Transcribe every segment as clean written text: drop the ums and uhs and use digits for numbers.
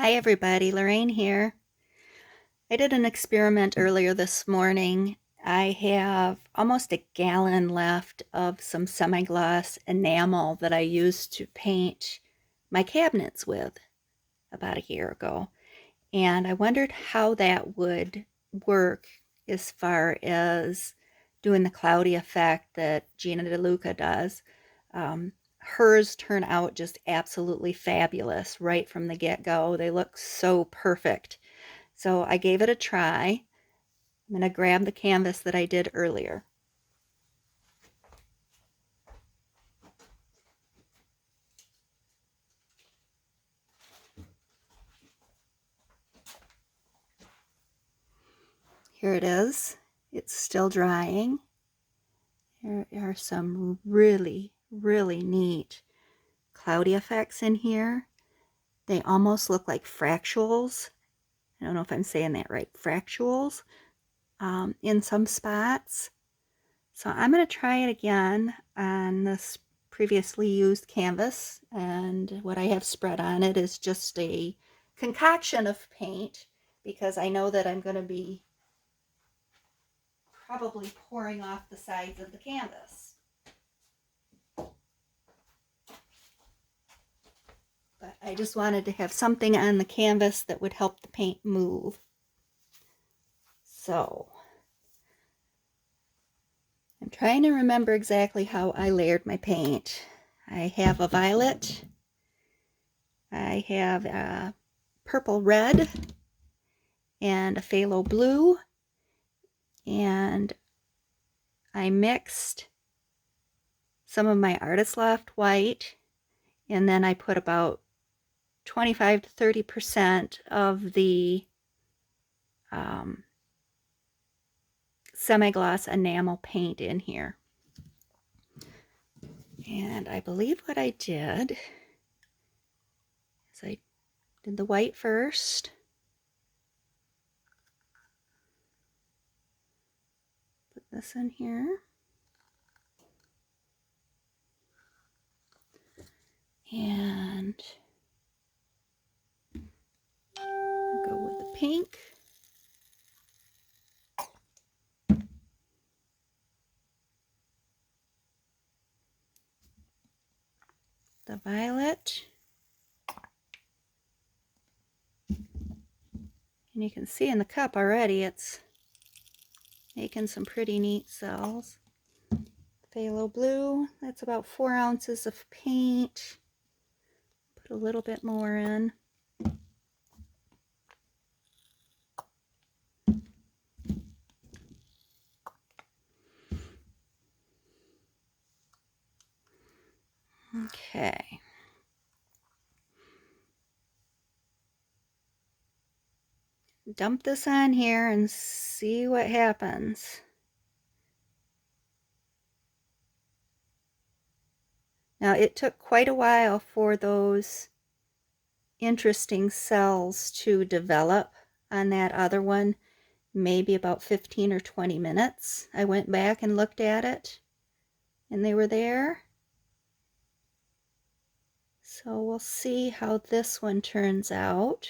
Hi everybody, Lorraine here. I did an experiment earlier this morning. I have almost a gallon left of some semi-gloss enamel that I used to paint my cabinets with about a year ago. And I wondered how that would work as far as doing the cloudy effect that Gina DeLuca does. Hers turn out just absolutely fabulous right from the get-go. They look so perfect. So I gave it a try. I'm going to grab the canvas that I did earlier. Here it is. It's still drying. There are some really, really neat cloudy effects in here. They almost look like fractals. I don't know if I'm saying that right. Fractals in some spots. So I'm going to try it again on this previously used canvas, and what I have spread on it is just a concoction of paint because I know that I'm going to be probably pouring off the sides of the canvas. But I just wanted to have something on the canvas that would help the paint move. So I'm trying to remember exactly how I layered my paint. I have a violet, I have a purple red, and a phthalo blue, and I mixed some of my Artist Loft white, and then I put about 25 to 30% of the Semigloss Enamel paint in here. And I believe what I did is I did the white first. Put this in here. And I'll go with the pink. The violet. And you can see in the cup already it's making some pretty neat cells. Phthalo blue, that's about 4 ounces of paint. Put a little bit more in. Okay. Dump this on here and see what happens. Now it took quite a while for those interesting cells to develop on that other one, maybe about 15 or 20 minutes. I went back and looked at it and they were there. So we'll see how this one turns out.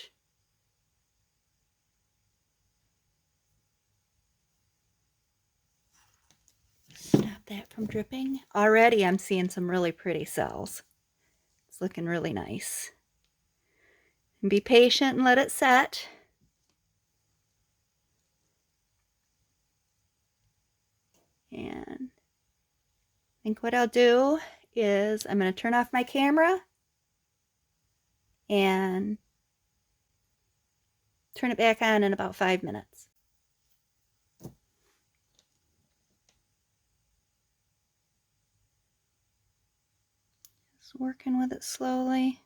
Stop that from dripping. Already I'm seeing some really pretty cells. It's looking really nice. And be patient and let it set. And I think what I'll do is I'm going to turn off my camera and turn it back on in about 5 minutes. Just working with it slowly.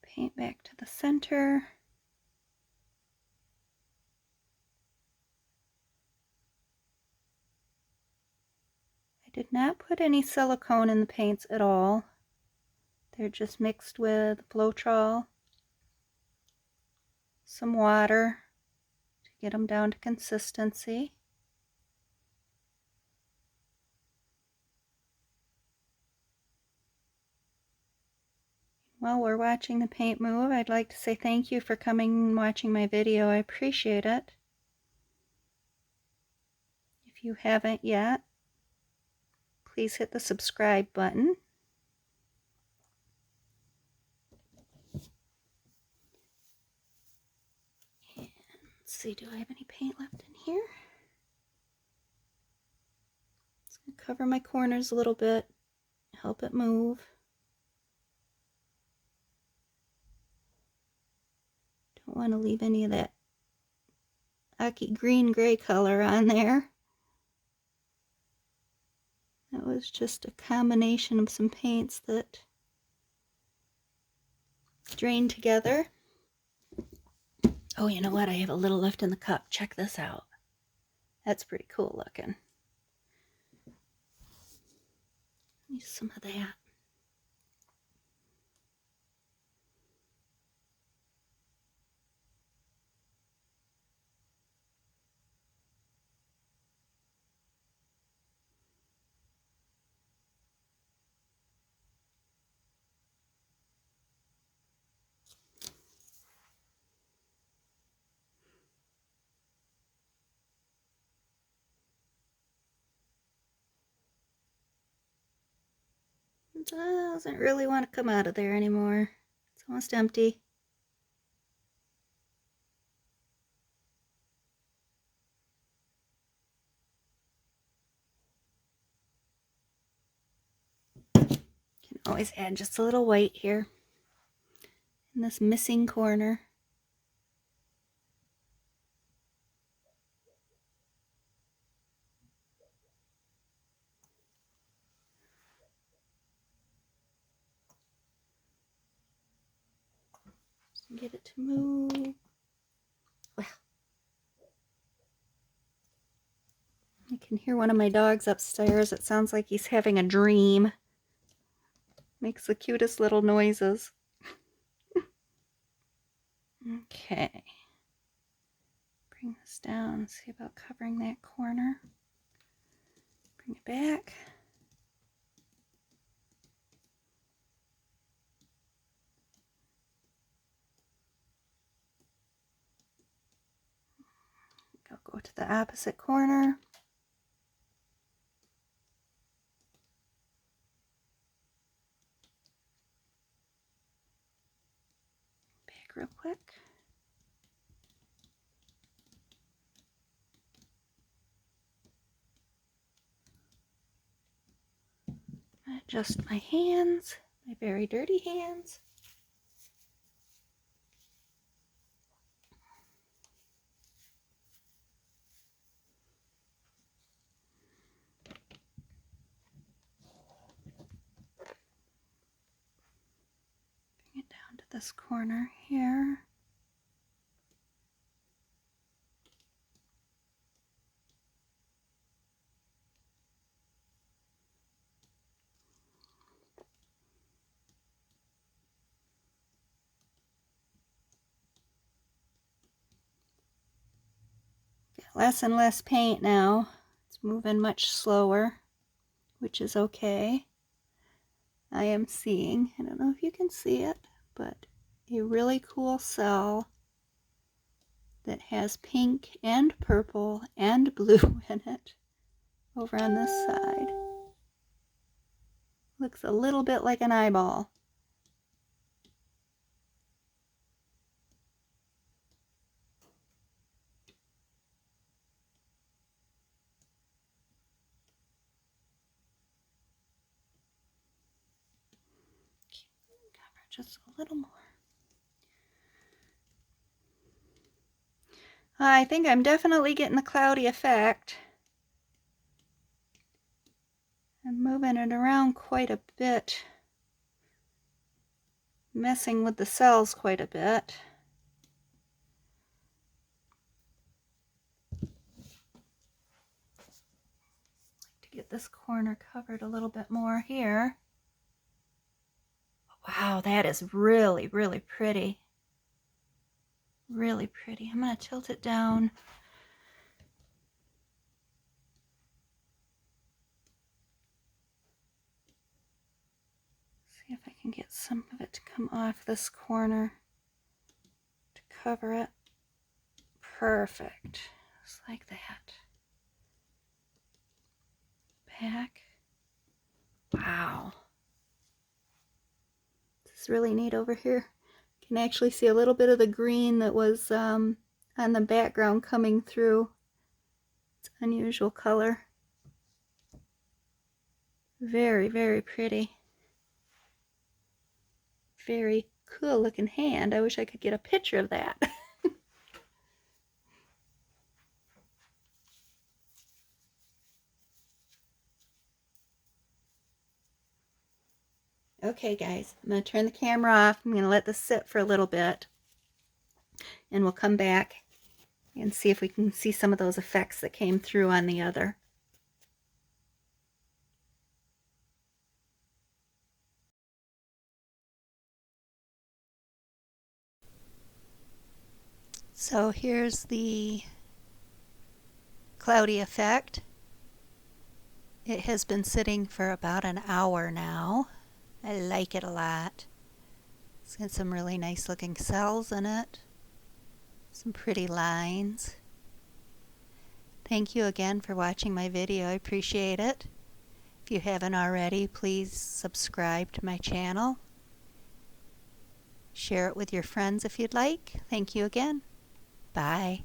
Paint back to the center. I did not put any silicone in the paints at all. They're just mixed with Floetrol, some water to get them down to consistency. While we're watching the paint move, I'd like to say thank you for coming and watching my video. I appreciate it. If you haven't yet, please hit the subscribe button. And let's see, do I have any paint left in here? Just gonna cover my corners a little bit, help it move. Don't want to leave any of that icky green-gray color on there. That was just a combination of some paints that drained together. Oh, you know what? I have a little left in the cup. Check this out. That's pretty cool looking. Use some of that. It doesn't really want to come out of there anymore. It's almost empty. Can always add just a little white here in this missing corner. Get it to move. Well, I can hear one of my dogs upstairs. It sounds like he's having a dream. Makes the cutest little noises. Okay. Bring this down. See about covering that corner. Bring it back. I'll go to the opposite corner. Back real quick. Adjust my hands, my very dirty hands. Bring it down to this corner here. Less and less paint now. It's moving much slower, which is okay. I am seeing, I don't know if you can see it, but a really cool cell that has pink and purple and blue in it over on this side. Looks a little bit like an eyeball. Cover just a little more. I think I'm definitely getting the cloudy effect. I'm moving it around quite a bit, messing with the cells quite a bit. Like to get this corner covered a little bit more here. Wow, that is really, really pretty. Really pretty. I'm going to tilt it down. See if I can get some of it to come off this corner to cover it. Perfect. Just like that. Back. Wow. This is really neat over here. You can actually see a little bit of the green that was on the background coming through. It's an unusual color. Very, very pretty. Very cool looking hand. I wish I could get a picture of that. Okay guys, I'm going to turn the camera off. I'm going to let this sit for a little bit and we'll come back and see if we can see some of those effects that came through on the other. So here's the cloudy effect. It has been sitting for about an hour now. I like it a lot. It's got some really nice looking cells in it. Some pretty lines. Thank you again for watching my video. I appreciate it. If you haven't already, please subscribe to my channel. Share it with your friends if you'd like. Thank you again. Bye.